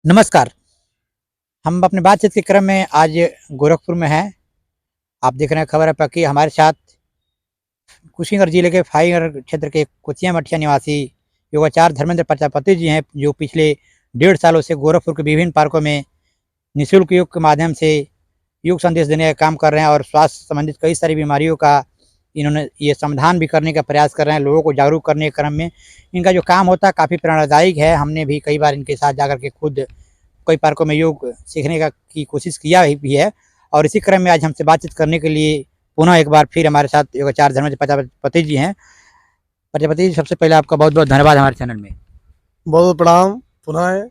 नमस्कार। हम अपने बातचीत के क्रम में आज गोरखपुर में हैं। आप देख रहे हैं खबर है पक्की। हमारे साथ कुशीनगर जिले के फाइनगर क्षेत्र के कुचिया मठिया निवासी योगाचार्य धर्मेंद्र प्रजापति जी हैं, जो पिछले 1.5 सालों से गोरखपुर के विभिन्न पार्कों में निःशुल्क योग के माध्यम से योग संदेश देने का काम कर रहे हैं और स्वास्थ्य संबंधित कई सारी बीमारियों का इन्होंने ये समाधान भी करने का प्रयास कर रहे हैं। लोगों को जागरूक करने के क्रम में इनका जो काम होता है काफ़ी प्रेरणादायक है। हमने भी कई बार इनके साथ जाकर के खुद कई पार्कों में योग सीखने की कोशिश किया भी है। और इसी क्रम में आज हमसे बातचीत करने के लिए पुनः एक बार फिर हमारे साथ योगाचार्य धर्मेंद्र प्रजापति जी हैं। प्रजापति जी, सबसे पहले आपका बहुत बहुत धन्यवाद हमारे चैनल में। बहुत बहुत प्रणाम। पुनः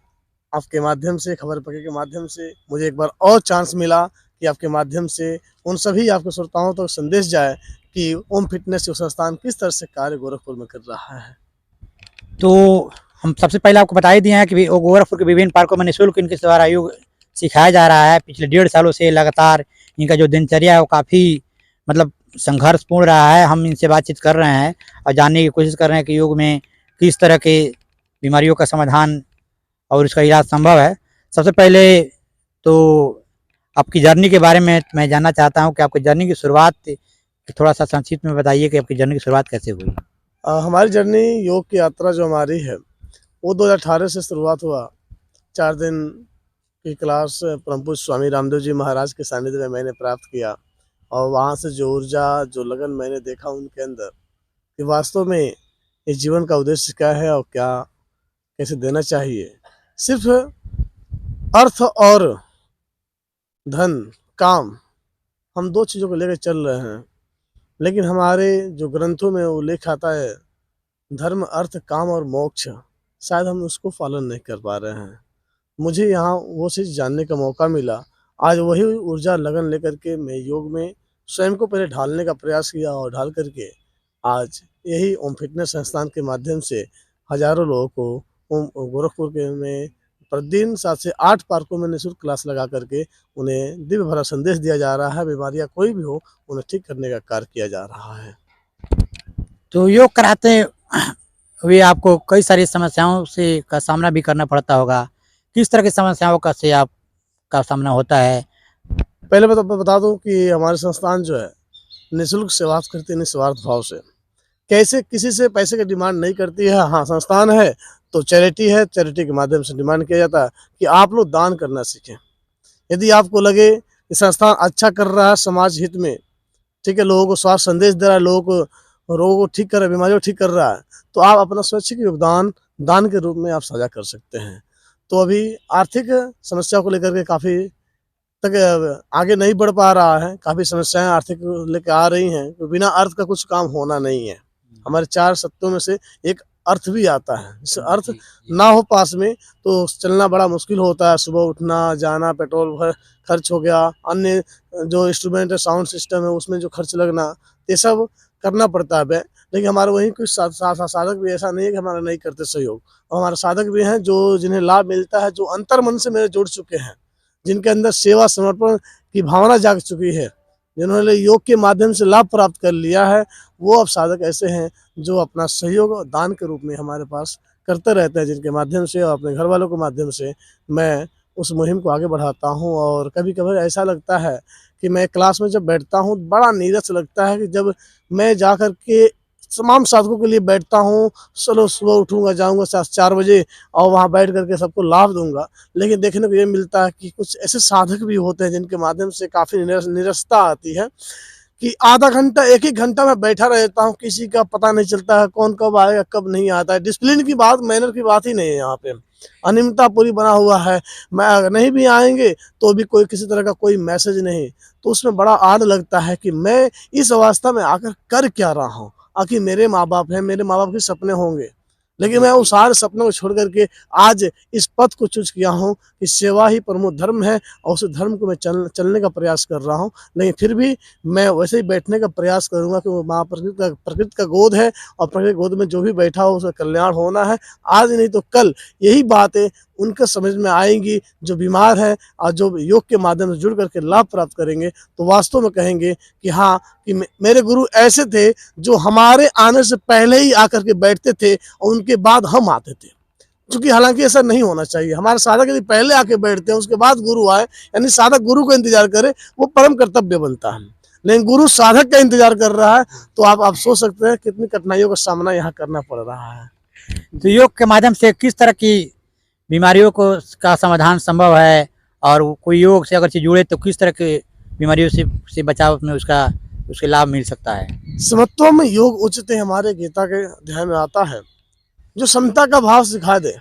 आपके माध्यम से, खबर पक्के के माध्यम से मुझे एक बार और चांस मिला कि आपके माध्यम से उन सभी आपके श्रोताओं तक संदेश जाए कि ओम फिटनेस योग संस्थान किस तरह से कार्य गोरखपुर में कर रहा है। तो हम सबसे पहले आपको बता ही दिए हैं कि गोरखपुर के विभिन्न पार्कों में निःशुल्क इनके द्वारा योग सिखाया जा रहा है। पिछले 1.5 सालों से लगातार इनका जो दिनचर्या है वो काफ़ी संघर्षपूर्ण रहा है। हम इनसे बातचीत कर रहे हैं और जानने की कोशिश कर रहे हैं कि योग में किस तरह के बीमारियों का समाधान और इसका इलाज संभव है। सबसे पहले तो आपकी जर्नी के बारे में मैं जानना चाहता हूँ कि आपकी जर्नी की शुरुआत थोड़ा सा संक्षिप्त में बताइए कि आपकी जर्नी की शुरुआत कैसे हुई। हमारी जर्नी योग की यात्रा जो हमारी है वो 2018 से शुरुआत हुआ। 4 दिन की क्लास परम पूज्य स्वामी रामदेव जी महाराज के सानिध्य में मैंने प्राप्त किया और वहाँ से जो ऊर्जा, जो लगन मैंने देखा उनके अंदर कि वास्तव में इस जीवन का उद्देश्य क्या है और क्या कैसे देना चाहिए। सिर्फ अर्थ और धन, काम, हम 2 चीज़ों को लेकर चल रहे हैं, लेकिन हमारे जो ग्रंथों में उल्लेख आता है धर्म, अर्थ, काम और मोक्ष, शायद हम उसको पालन नहीं कर पा रहे हैं। मुझे यहाँ वो चीज़ जानने का मौका मिला। आज वही ऊर्जा, लगन लेकर के मैं योग में स्वयं को पहले ढालने का प्रयास किया और ढाल करके आज यही ओम फिटनेस संस्थान के माध्यम से हज़ारों लोगों को गोरखपुर के में प्रतिदिन 7 से 8 पार्कों में निःशुल्क क्लास लगा करके उन्हें दिव्य भरा संदेश दिया जा रहा है। बीमारियाँ कोई भी हो उन्हें ठीक करने का कार्य किया जा रहा है। तो योग कराते हुए आपको कई सारी समस्याओं से का सामना भी करना पड़ता होगा। किस तरह की समस्याओं का से आपका सामना होता है? पहले मैं तो बता दूं कि हमारे संस्थान जो है निःशुल्क सेवा करती है निस्वार्थ भाव से। कैसे किसी से पैसे की डिमांड नहीं करती है। हाँ, संस्थान है तो चैरिटी है, चैरिटी के माध्यम से डिमांड किया जाता है कि आप लोग दान करना सीखें। यदि आपको लगे कि संस्थान अच्छा कर रहा है समाज हित में, ठीक है, लोगों को स्वास्थ्य संदेश दे रहा है, रोगों को ठीक कर रहा है, बीमारियों को ठीक कर रहा है, तो आप अपना स्वैच्छिक योगदान दान के रूप में आप साझा कर सकते हैं। तो अभी आर्थिक समस्याओं को लेकर के काफ़ी तक आगे नहीं बढ़ पा रहा है। काफ़ी समस्याएं आर्थिक लेकर आ रही हैं, तो बिना अर्थ का कुछ काम होना नहीं है। हमारे 4 सत्यों में से एक अर्थ भी आता है। इस अर्थ ना हो पास में तो चलना बड़ा मुश्किल होता है। सुबह उठना, जाना, पेट्रोल खर्च हो गया, अन्य जो इंस्ट्रूमेंट है, साउंड सिस्टम है, उसमें जो खर्च लगना, ये सब करना पड़ता है। लेकिन हमारे वहीं कुछ साधक भी ऐसा नहीं है कि हमारा नहीं करते सहयोग, और हमारे साधक भी हैं जो जिन्हें लाभ मिलता है, जो अंतर मन से मेरे जुड़ चुके हैं, जिनके अंदर सेवा समर्पण की भावना जाग चुकी है, जिन्होंने योग के माध्यम से लाभ प्राप्त कर लिया है, वो अब साधक ऐसे हैं जो अपना सहयोग दान के रूप में हमारे पास करते रहते हैं, जिनके माध्यम से और अपने घर वालों के माध्यम से मैं उस मुहिम को आगे बढ़ाता हूँ। और कभी कभी ऐसा लगता है कि मैं क्लास में जब बैठता हूँ बड़ा नीरस लगता है कि जब मैं जा कर के तमाम साधकों के लिए बैठता हूँ, चलो सुबह उठूँगा, जाऊँगा 4 बजे और वहाँ बैठ करके सबको लाभ दूंगा, लेकिन देखने को ये मिलता है कि कुछ ऐसे साधक भी होते हैं जिनके माध्यम से काफ़ी निरसता आती है कि आधा घंटा, 1-1 घंटा मैं बैठा रहता हूँ, किसी का पता नहीं चलता है कौन कब आएगा कब नहीं आता है। डिसिप्लिन की बात, मैनर की बात ही नहीं है। यहाँ पे अनियमितता पूरी बना हुआ है। मैं अगर नहीं भी आएंगे तो भी कोई किसी तरह का कोई मैसेज नहीं, तो उसमें बड़ा आड़ लगता है कि मैं इस अवस्था में आकर कर क्या रहा हूँ। आखिर मेरे माँ बाप हैं, मेरे माँ बाप के सपने होंगे, लेकिन मैं उस सारे सपनों को छोड़ करके आज इस पथ को चूज किया हूँ कि सेवा ही प्रमुख धर्म है और उस धर्म को मैं चलने का प्रयास कर रहा हूँ। लेकिन फिर भी मैं वैसे ही बैठने का प्रयास करूँगा कि वो माँ प्रकृति का गोद है और प्रकृति गोद में जो भी बैठा हो उसका कल्याण होना है। आज नहीं तो कल यही बातें उनके समझ में आएंगी जो बीमार है और जो योग के माध्यम से जुड़ करके लाभ प्राप्त करेंगे, तो वास्तव में कहेंगे कि हाँ, कि मेरे गुरु ऐसे थे जो हमारे आने से पहले ही आकर के बैठते थे और उनके बाद हम आते थे। क्योंकि हालांकि ऐसा नहीं होना चाहिए। हमारे साधक यदि पहले आके बैठते हैं उसके बाद गुरु आए, यानी साधक गुरु को इंतजार करे, वो परम कर्तव्य बनता है। लेकिन गुरु साधक का इंतजार कर रहा है, तो आप सोच सकते हैं कितनी कठिनाइयों का सामना यहाँ करना पड़ रहा है। तो योग के माध्यम से किस तरह की बीमारियों को का समाधान संभव है, और कोई योग से अगर जुड़े तो किस तरह की बीमारियों से बचाव में उसके लाभ मिल सकता है? समत्व में योग उचित हमारे गीता के अध्याय में आता है, जो समता का भाव सिखा दे,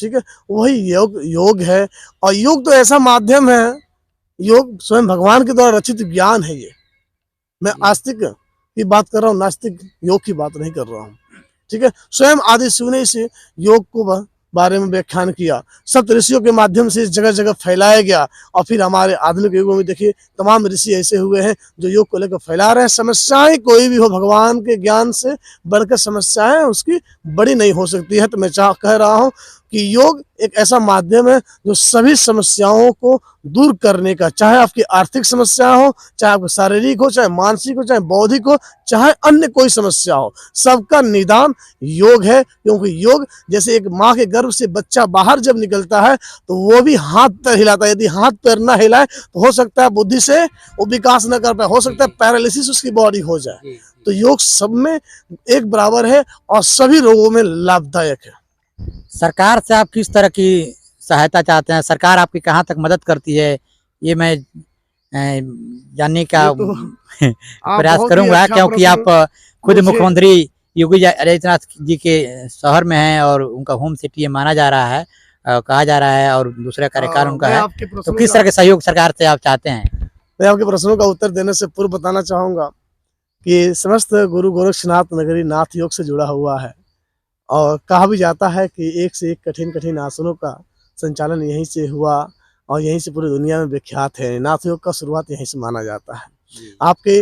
ठीक है, वही योग है। और योग तो ऐसा माध्यम है, योग स्वयं भगवान के द्वारा रचित ज्ञान है। ये मैं आस्तिक की बात कर रहा हूँ, नास्तिक योग की बात नहीं कर रहा हूँ, ठीक है। स्वयं आदि शिव ने इस योग को बारे में व्याख्यान किया, सप्त ऋषियों के माध्यम से इस जगह जगह फैलाया गया। और फिर हमारे आधुनिक युगों में देखिए तमाम ऋषि ऐसे हुए हैं जो योग को लेकर फैला रहे हैं। समस्याएं कोई भी हो, भगवान के ज्ञान से बढ़कर समस्याएं उसकी बड़ी नहीं हो सकती है। तो मैं कह रहा हूँ कि योग एक ऐसा माध्यम है जो सभी समस्याओं को दूर करने का, चाहे आपकी आर्थिक समस्या हो, चाहे आपकी शारीरिक हो, चाहे मानसिक हो, चाहे बौद्धिक हो, चाहे अन्य कोई समस्या हो, सबका निदान योग है। क्योंकि योग जैसे एक माँ के गर्भ से बच्चा बाहर जब निकलता है तो वो भी हाथ पैर हिलाता है। यदि हाथ पैर ना हिलाए तो हो सकता है बुद्धि से वो विकास न कर पाए, हो सकता है पैरालिसिस उसकी बॉडी हो जाए। तो योग सब में एक बराबर है और सभी रोगों में लाभदायक है। सरकार से आप किस तरह की सहायता चाहते हैं? सरकार आपकी कहाँ तक मदद करती है, ये मैं जानने का तो प्रयास करूंगा, अच्छा क्योंकि आप खुद मुख्यमंत्री योगी आदित्यनाथ जी के शहर में हैं और उनका होम सिटी माना जा रहा है, कहा जा रहा है, और दूसरा कार्यकाल उनका है। तो किस तरह के सहयोग सरकार से आप चाहते हैं? मैं आपके प्रश्नों का उत्तर देने से पूर्व बताना चाहूंगा कि समस्त गुरु गोरक्षनाथ नगरी नाथ योग से जुड़ा हुआ है। और कहा भी जाता है कि एक से एक कठिन कठिन आसनों का संचालन यहीं से हुआ और यहीं से पूरी दुनिया में विख्यात है। नाथ योग का शुरुआत यहीं से माना जाता है। आपके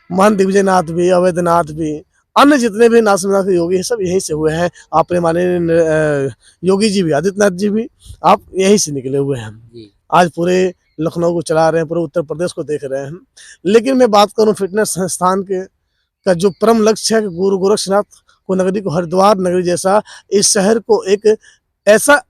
महंत दिग्विजयनाथ भी, अवैधनाथ भी, अन्य जितने भी नाथ योगी हैं सब यहीं से हुए हैं। आपने माननीय योगी जी भी, आदित्यनाथ जी भी, आप यहीं से निकले हुए हैं। आज पूरे लखनऊ को चला रहे हैं, पूरे उत्तर प्रदेश को देख रहे हैं। लेकिन मैं बात करूं फिटनेस संस्थान के का जो परम लक्ष्य है कि गुरु गोरक्षनाथ को नगरी को हरिद्वार नगरी जैसा इस शहर को एक ऐसा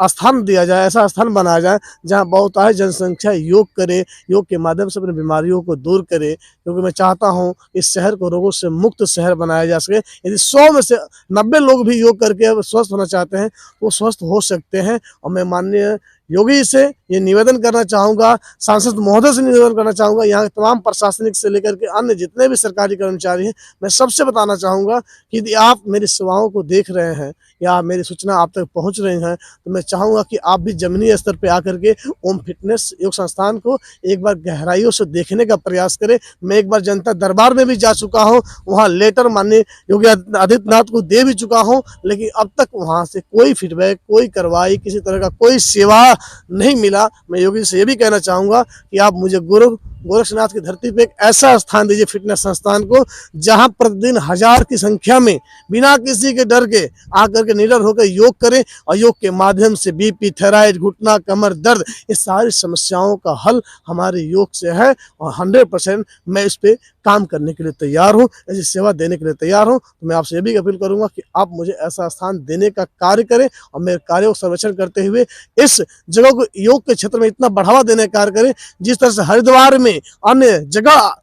स्थान दिया जाए, ऐसा स्थान बनाया जाए जहां बहुतायत जनसंख्या योग करे, योग के माध्यम से अपनी बीमारियों को दूर करे। क्योंकि मैं चाहता हूं इस शहर को रोगों से मुक्त शहर बनाया जा सके। यदि 100 में से 90 लोग भी योग करके स्वस्थ होना चाहते हैं तो वो स्वस्थ हो सकते हैं। और मैं माननीय योगी से ये निवेदन करना चाहूँगा, सांसद महोदय से निवेदन करना चाहूँगा, यहाँ के तमाम प्रशासनिक से लेकर के अन्य जितने भी सरकारी कर्मचारी हैं, मैं सबसे बताना चाहूँगा कि यदि आप मेरी सेवाओं को देख रहे हैं या मेरी सूचना आप तक पहुँच रही हैं तो मैं चाहूँगा कि आप भी जमीनी स्तर पर आकर के ओम फिटनेस योग संस्थान को एक बार गहराइयों से देखने का प्रयास करें। मैं एक बार जनता दरबार में भी जा चुका हूँ, वहाँ लेटर माननीय योगी आदित्यनाथ को दे भी चुका हूँ, लेकिन अब तक वहाँ से कोई फीडबैक, कोई कार्रवाई, किसी तरह का कोई सेवा नहीं मिला। मैं योगी से ये भी कहना चाहूँगा कि आप मुझे गुरु गोरक्षनाथ की धरती पे एक ऐसा स्थान दीजिए फिटनेस संस्थान को, जहां प्रतिदिन 1000 की संख्या में बिना किसी के डर के आकर के निडर होकर योग करें और योग के माध्यम से बीपी, थायराइड, घुटना, कमर दर्द, इस सारी समस्याओं का हल हमारे योग से है। और 100% मैं इस पे काम करने के लिए तैयार हूँ, ऐसी सेवा देने के लिए तैयार हूँ। तो मैं आपसे ये भी अपील करूंगा कि आप मुझे ऐसा स्थान देने का कार्य करें और मेरे कार्यों को सर्वेक्षण करते हुए इस जगह को योग के क्षेत्र में इतना बढ़ावा देने का कार्य करें। जिस तरह से हरिद्वार में अन्य जगह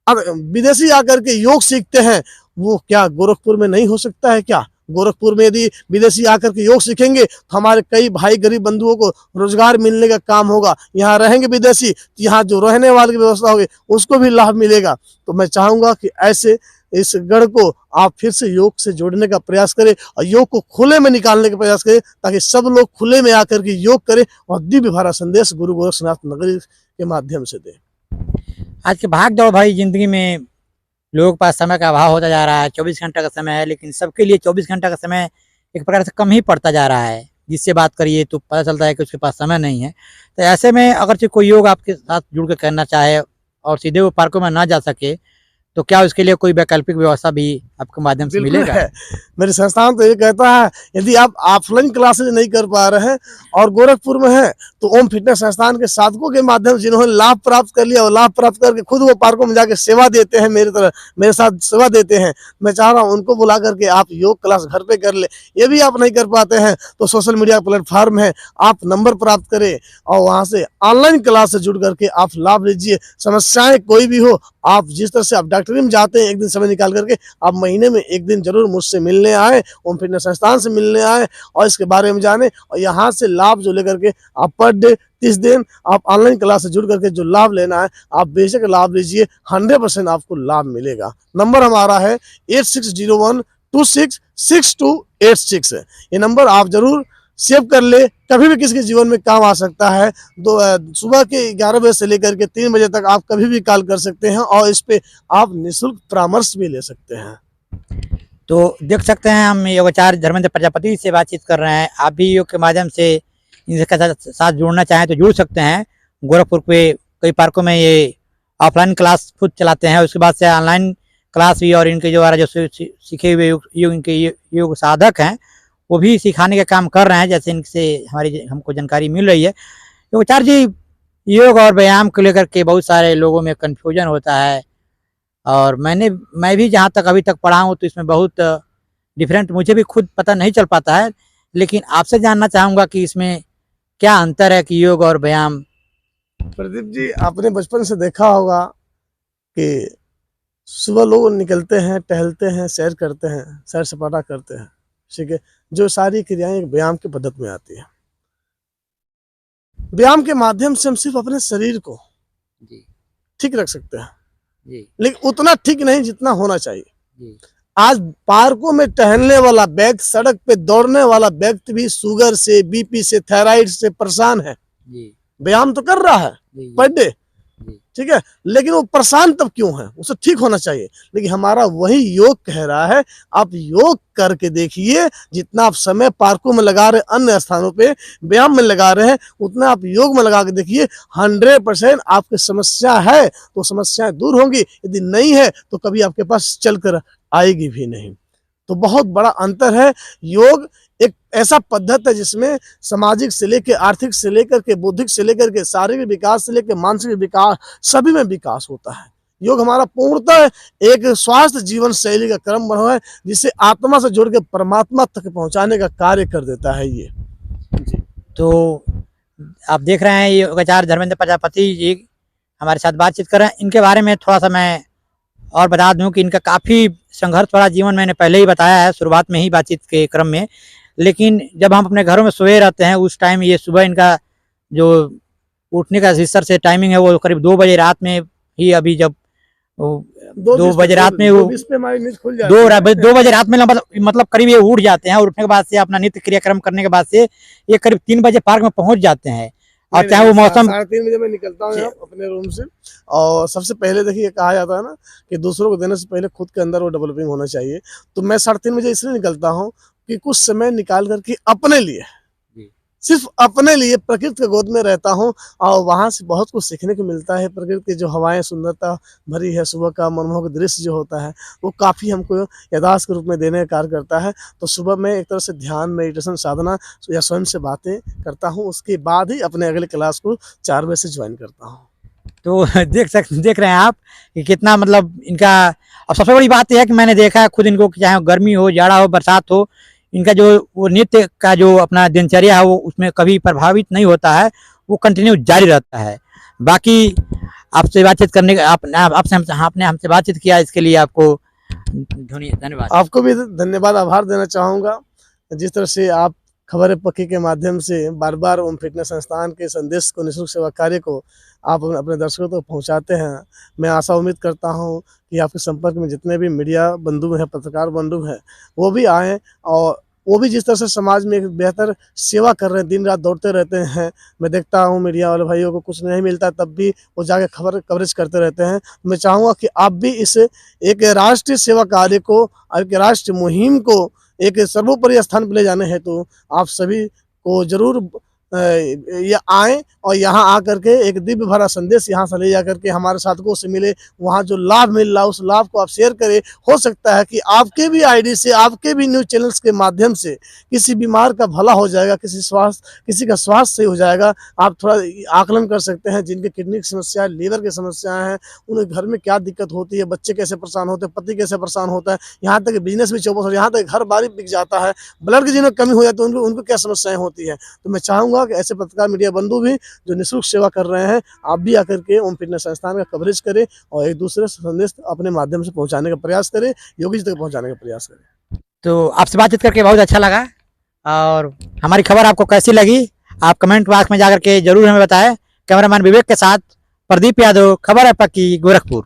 विदेशी आकर के योग सीखते हैं, वो क्या गोरखपुर में नहीं हो सकता है? क्या गोरखपुर में यदि विदेशी आकर के योग सीखेंगे तो हमारे कई भाई गरीब बंधुओं को रोजगार मिलने का काम होगा। यहाँ रहेंगे विदेशी तो यहाँ जो रहने वाले की व्यवस्था होगी उसको भी लाभ मिलेगा। तो मैं चाहूंगा कि ऐसे इस गढ़ को आप फिर से योग से जोड़ने का प्रयास करें और योग को खुले में निकालने का प्रयास करें, ताकि सब लोग खुले में आकर के योग करें और दिव्य भरा संदेश गुरु गोरक्षनाथ नगरी के माध्यम से दें। आज के भाग दौड़ भाई जिंदगी में लोगों के पास समय का अभाव होता जा रहा है। 24 घंटा का समय है, लेकिन सबके लिए 24 घंटा का समय एक प्रकार से कम ही पड़ता जा रहा है। जिससे बात करिए तो पता चलता है कि उसके पास समय नहीं है। तो ऐसे में अगर कोई योग आपके साथ जुड़ के करना चाहे और सीधे वो पार्कों में ना जा सके, तो क्या उसके लिए कोई वैकल्पिक व्यवस्था भी आपके माध्यम से बिल्कुल मिलेगा? है। मेरे संस्थान तो ये कहता है, यदि आप ऑफलाइन क्लासेज नहीं कर पा रहे हैं और गोरखपुर में हैं, तो ओम फिटनेस संस्थान के साधकों के माध्यम से जिन्होंने लाभ प्राप्त कर लिया और लाभ प्राप्त करके खुद वो पार्कों में जाके सेवा देते हैं, मेरे साथ सेवा देते हैं, मैं चाह रहा हूँ उनको बुला करके आप योग क्लास घर पे कर ले। ये भी आप नहीं कर पाते हैं तो सोशल मीडिया प्लेटफॉर्म है, आप नंबर प्राप्त करें और वहाँ से ऑनलाइन क्लास से जुड़ करके आप लाभ लीजिए। समस्याएं कोई भी हो, आप जिस तरह से आप डॉक्टरी में जाते हैं एक दिन समय निकाल करके, आप महीने में एक दिन जरूर मुझसे मिलने आए, ओम फिटनेस संस्थान से मिलने आए और इसके बारे में जाने, और यहाँ से लाभ जो लेकर के आप पर डे 30 दिन आप ऑनलाइन क्लास से जुड़ करके जो लाभ लेना है आप बेशक लाभ लीजिए, 100% आपको लाभ मिलेगा। नंबर हमारा है 8601266286। ये नंबर आप जरूर सेव कर ले, कभी भी किसी के जीवन में काम आ सकता है। सुबह के 11 बजे से लेकर के 3 बजे तक आप कभी भी कॉल कर सकते हैं और इस पे आप निःशुल्क परामर्श भी ले सकते हैं। तो देख सकते हैं हम योगाचार्य धर्मेंद्र प्रजापति से बातचीत कर रहे हैं। आप भी योग के माध्यम से इनके साथ जुड़ना चाहें तो जुड़ सकते हैं। गोरखपुर पे कई पार्कों में ये ऑफलाइन क्लास खुद चलाते हैं, उसके बाद से ऑनलाइन क्लास भी, और इनके द्वारा जो सीखे हुए इनके योग साधक हैं वो भी सिखाने का काम कर रहे हैं, जैसे इनसे हमको जानकारी मिल रही है। योगाचार्य जी, योग और व्यायाम को लेकर के बहुत सारे लोगों में कन्फ्यूजन होता है, और मैं भी जहाँ तक अभी तक पढ़ा हूँ तो इसमें बहुत डिफरेंट मुझे भी खुद पता नहीं चल पाता है, लेकिन आपसे जानना चाहूँगा कि इसमें क्या अंतर है कि योग और व्यायाम। प्रदीप जी, आपने बचपन से देखा होगा कि सुबह लोग निकलते हैं, टहलते हैं, सैर करते हैं, सैर सपाटा करते हैं, ठीक है, जो सारी क्रियाएं एक व्यायाम की पद्धति में आती है। व्यायाम के माध्यम से हम सिर्फ अपने शरीर को ठीक रख सकते हैं जी, लेकिन उतना ठीक नहीं जितना होना चाहिए जी। आज पार्कों में टहलने वाला व्यक्ति, सड़क पे दौड़ने वाला व्यक्ति भी शुगर से, बीपी से, थायराइड से परेशान है जी। व्यायाम तो कर रहा है पर डे, ठीक है, लेकिन वो परेशान तब क्यों है? उसे ठीक होना चाहिए। लेकिन हमारा वही योग कह रहा है, आप योग करके देखिए, जितना आप समय पार्कों में लगा रहे, अन्य स्थानों पे व्यायाम में लगा रहे हैं, उतना आप योग में लगा के देखिए, 100% आपकी समस्या है तो समस्याएं दूर होंगी, यदि नहीं है तो कभी आपके पास चलकर आएगी भी नहीं। तो बहुत बड़ा अंतर है। योग एक ऐसा पद्धति है जिसमें सामाजिक से लेकर, आर्थिक से लेकर के, बौद्धिक से लेकर के, शारीरिक विकास से लेकर मानसिक विकास, सभी में विकास होता है। योग हमारा पूर्णतः एक स्वास्थ्य जीवन शैली का क्रम बना है, जिसे आत्मा से जोड़ के परमात्मा तक पहुंचाने का कार्य कर देता है ये जी। तो आप देख रहे हैं योगाचार्य धर्मेंद्र प्रजापति जी हमारे साथ बातचीत कर रहे हैं। इनके बारे में थोड़ा सा मैं और बता दूं कि इनका काफ़ी संघर्ष भरा जीवन मैंने पहले ही बताया है शुरुआत में ही बातचीत के क्रम में, लेकिन जब हम अपने घरों में सोए रहते हैं उस टाइम ये सुबह इनका जो उठने का जिस से टाइमिंग है वो करीब 2 बजे रात में ही, अभी जब 2 बजे रात में वो 2 बजे रात में मतलब करीब ये उठ जाते हैं, और उठने के बाद से अपना नित्य क्रियाक्रम करने के बाद से ये करीब 3 बजे पार्क में पहुंच जाते हैं। और चाहे वो मौसम 3:30 बजे मैं निकलता हूँ अपने रूम से, और सबसे पहले देखिए कहा जाता है ना कि दूसरों को देने से पहले खुद के अंदर वो डेवलपिंग होना चाहिए। तो मैं 3:30 बजे इसलिए निकलता हूँ कि कुछ समय निकाल करके अपने लिए, सिर्फ अपने लिए प्रकृति के गोद में रहता हूँ, और वहाँ से बहुत कुछ सीखने को मिलता है। प्रकृति की जो हवाएं सुंदरता भरी है, सुबह का मनमोहक दृश्य जो होता है वो काफ़ी हमको यादाश्त के रूप में देने का कार्य करता है। तो सुबह मैं एक तरह से ध्यान, मेडिटेशन, साधना या स्वयं से बातें करता हूँ, उसके बाद ही अपने अगले क्लास को 4 बजे से ज्वाइन करता हूँ। तो देख रहे हैं आप कि कितना मतलब इनका। अब सबसे बड़ी बात यह है कि मैंने देखा है खुद इनको, चाहे गर्मी हो, जाड़ा हो, बरसात हो, इनका जो वो नित्य का जो अपना दिनचर्या है वो उसमें कभी प्रभावित नहीं होता है, वो कंटिन्यू जारी रहता है। बाकी आपसे बातचीत करने का आपने हमसे बातचीत किया, इसके लिए आपको धन्यवाद। आपको भी धन्यवाद, आभार देना चाहूँगा। जिस तरह से आप खबर पक्की के माध्यम से बार बार ओम फिटनेस संस्थान के संदेश को, निःशुल्क सेवा कार्य को आप अपने दर्शकों तक पहुंचाते हैं, मैं आशा उम्मीद करता हूं कि आपके संपर्क में जितने भी मीडिया बंधु हैं, पत्रकार बंधु हैं, वो भी आएँ, और वो भी जिस तरह से समाज में एक बेहतर सेवा कर रहे हैं, दिन रात दौड़ते रहते हैं। मैं देखता हूँ मीडिया वाले भाइयों को कुछ नहीं मिलता तब भी वो जाके कवरेज करते रहते हैं। मैं चाहूँगा कि आप भी इस एक राष्ट्रीय सेवा कार्य को, एक राष्ट्रीय मुहिम को एक सर्वोपरि स्थान पर ले जाने हेतु आप सभी को जरूर ये आए और यहाँ आकर के एक दिव्य भरा संदेश यहाँ से ले जा करके हमारे साधकों से मिले, वहाँ जो लाभ मिल रहा उस लाभ को आप शेयर करें। हो सकता है कि आपके भी आईडी से, आपके भी न्यूज़ चैनल्स के माध्यम से किसी बीमार का भला हो जाएगा, किसी का स्वास्थ्य सही हो जाएगा। आप थोड़ा आकलन कर सकते हैं, जिनके किडनी की समस्या, लीवर की समस्याएं हैं, उन्हें घर में क्या दिक्कत होती है, बच्चे कैसे परेशान होते हैं, पति कैसे परेशान होता है, यहाँ तक बिजनेस भी चौपट हो, यहाँ तक घर बारी बिक जाता है, ब्लड की जिन्हें कमी हो जाती है उनको क्या समस्याएं होती है। तो मैं चाहूँगा कि ऐसे पत्रकार मीडिया बंधु भी जो निःशुल्क सेवा कर रहे हैं, आप भी आकर के ओम फिटनेस संस्थान का कवरेज करें और एक दूसरे संदेश अपने माध्यम से पहुँचाने का प्रयास करें, योगी जी तक पहुँचाने का प्रयास करें। तो आपसे बातचीत करके बहुत अच्छा लगा, और हमारी खबर आपको कैसी लगी आप कमेंट बॉक्स में जाकर के जरूर हमें बताएं। कैमरामैन विवेक के साथ प्रदीप यादव, खबर है पक्की, गोरखपुर।